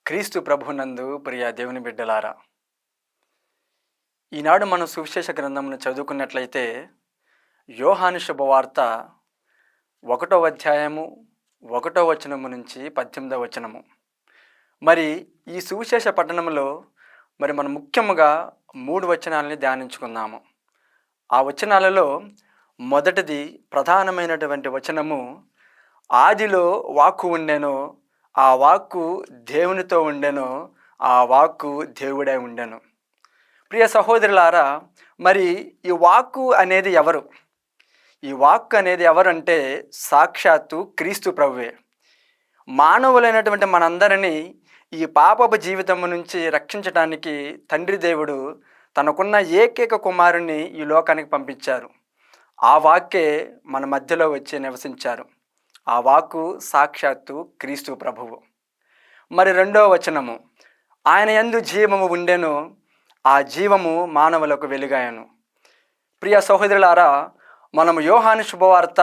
క్రీస్తు ప్రభునందు ప్రియ దేవుని బిడ్డలారా, ఈనాడు మనం సువిశేష గ్రంథమును చదువుకున్నట్లయితే యోహాను శుభవార్త 1వ అధ్యాయము 1వ వచనము నుంచి 18వ వచనము. మరి ఈ సువిశేష పట్టణంలో మనం ముఖ్యముగా 3 వచనాలని ధ్యానించుకుందాము. ఆ వచనాలలో మొదటిది ప్రధానమైనటువంటి వచనము, ఆదిలో వాక్కు ఉండెను, ఆ వాక్కు దేవునితో ఉండెను, ఆ వాక్కు దేవుడై ఉండెను. ప్రియ సహోదరులారా, మరి ఈ వాక్కు అనేది ఎవరు? ఈ వాక్కు అనేది ఎవరంటే సాక్షాత్తు క్రీస్తు ప్రభువే. మానవులైనటువంటి మనందరినీ ఈ పాపపు జీవితం నుంచి రక్షించడానికి తండ్రి దేవుడు తనకున్న ఏకైక కుమారుని ఈ లోకానికి పంపించారు. ఆ వాక్కే మన మధ్యలో వచ్చి నివసించారు. ఆ వాక్కు సాక్షాత్తు క్రీస్తు ప్రభువు. మరి 2వ వచనము, ఆయన యందు జీవము ఉండెను, ఆ జీవము మానవులకు వెలుగాయను. ప్రియ సహోదరులారా, మనము యోహాను శుభవార్త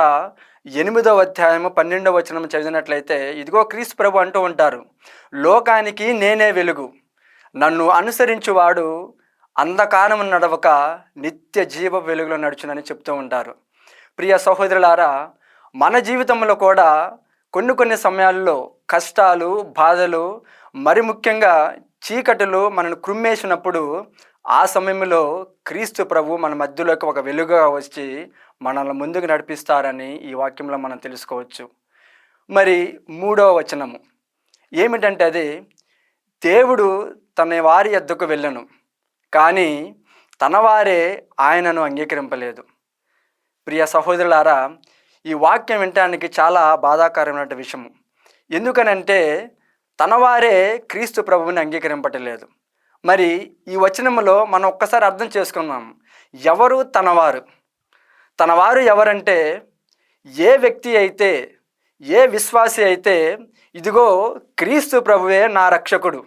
8వ అధ్యాయము 12వ వచనం చదివినట్లయితే, ఇదిగో క్రీస్తు ప్రభు అంటూ ఉంటారు, లోకానికి నేనే వెలుగు, నన్ను అనుసరించువాడు అంధకారము నడవక నిత్య జీవ వెలుగులో నడుచునని చెప్తూ ఉంటారు. ప్రియ సహోదరులారా, మన జీవితంలో కూడా కొన్ని సమయాల్లో కష్టాలు, బాధలు, మరి ముఖ్యంగా చీకటులు మనను కృమ్మేసినప్పుడు ఆ సమయంలో క్రీస్తు ప్రభు మన మధ్యలోకి ఒక వెలుగుగా వచ్చి మనల్ని ముందుకు నడిపిస్తారని ఈ వాక్యంలో మనం తెలుసుకోవచ్చు. మరి 3వ వచనము ఏమిటంటే, అది దేవుడు తన వారి యొద్దకు వెళ్ళను, కానీ తన వారే ఆయనను అంగీకరింపలేదు. ప్రియ సహోదరులారా, ఈ వాక్యం వినటానికి చాలా బాధాకరమైన విషయము. ఎందుకనంటే తన వారే క్రీస్తు ప్రభువుని అంగీకరింపటలేదు. మరి ఈ వచనములో మనం ఒక్కసారి అర్థం చేసుకుందాం. ఎవరు తనవారు? తనవారు ఎవరంటే, ఏ వ్యక్తి అయితే, ఏ విశ్వాసి అయితే, ఇదిగో క్రీస్తు ప్రభువే నా రక్షకుడు,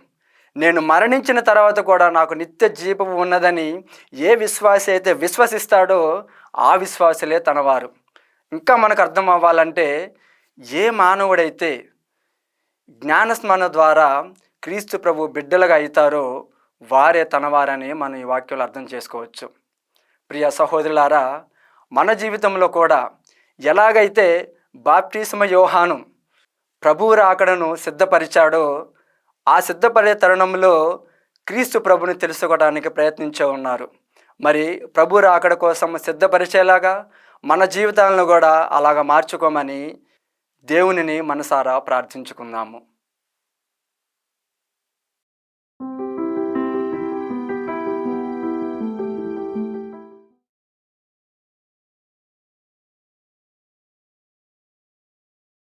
నేను మరణించిన తర్వాత కూడా నాకు నిత్య జీవము ఉన్నదని ఏ విశ్వాసి అయితే విశ్వసిస్తాడో ఆ విశ్వాసులే తనవారు. ఇంకా మనకు అర్థం అవ్వాలంటే, ఏ మానవుడైతే జ్ఞానస్మరణ ద్వారా క్రీస్తు ప్రభు బిడ్డలుగా అవుతారో వారే తనవారని మనం ఈ వాక్యంలో అర్థం చేసుకోవచ్చు. ప్రియ సహోదరులారా, మన జీవితంలో కూడా ఎలాగైతే బాప్టిస్మ యోహాను ప్రభువు రాకడను సిద్ధపరిచాడో, ఆ సిద్ధపడే తరుణంలో క్రీస్తు ప్రభుని తెలుసుకోవడానికి ప్రయత్నించే ఉన్నారు. మరి ప్రభు రాకడ కోసం సిద్ధపరిచేలాగా మన జీవితాలను కూడా అలాగా మార్చుకోమని దేవునిని మనసారా ప్రార్థించుకుందాము.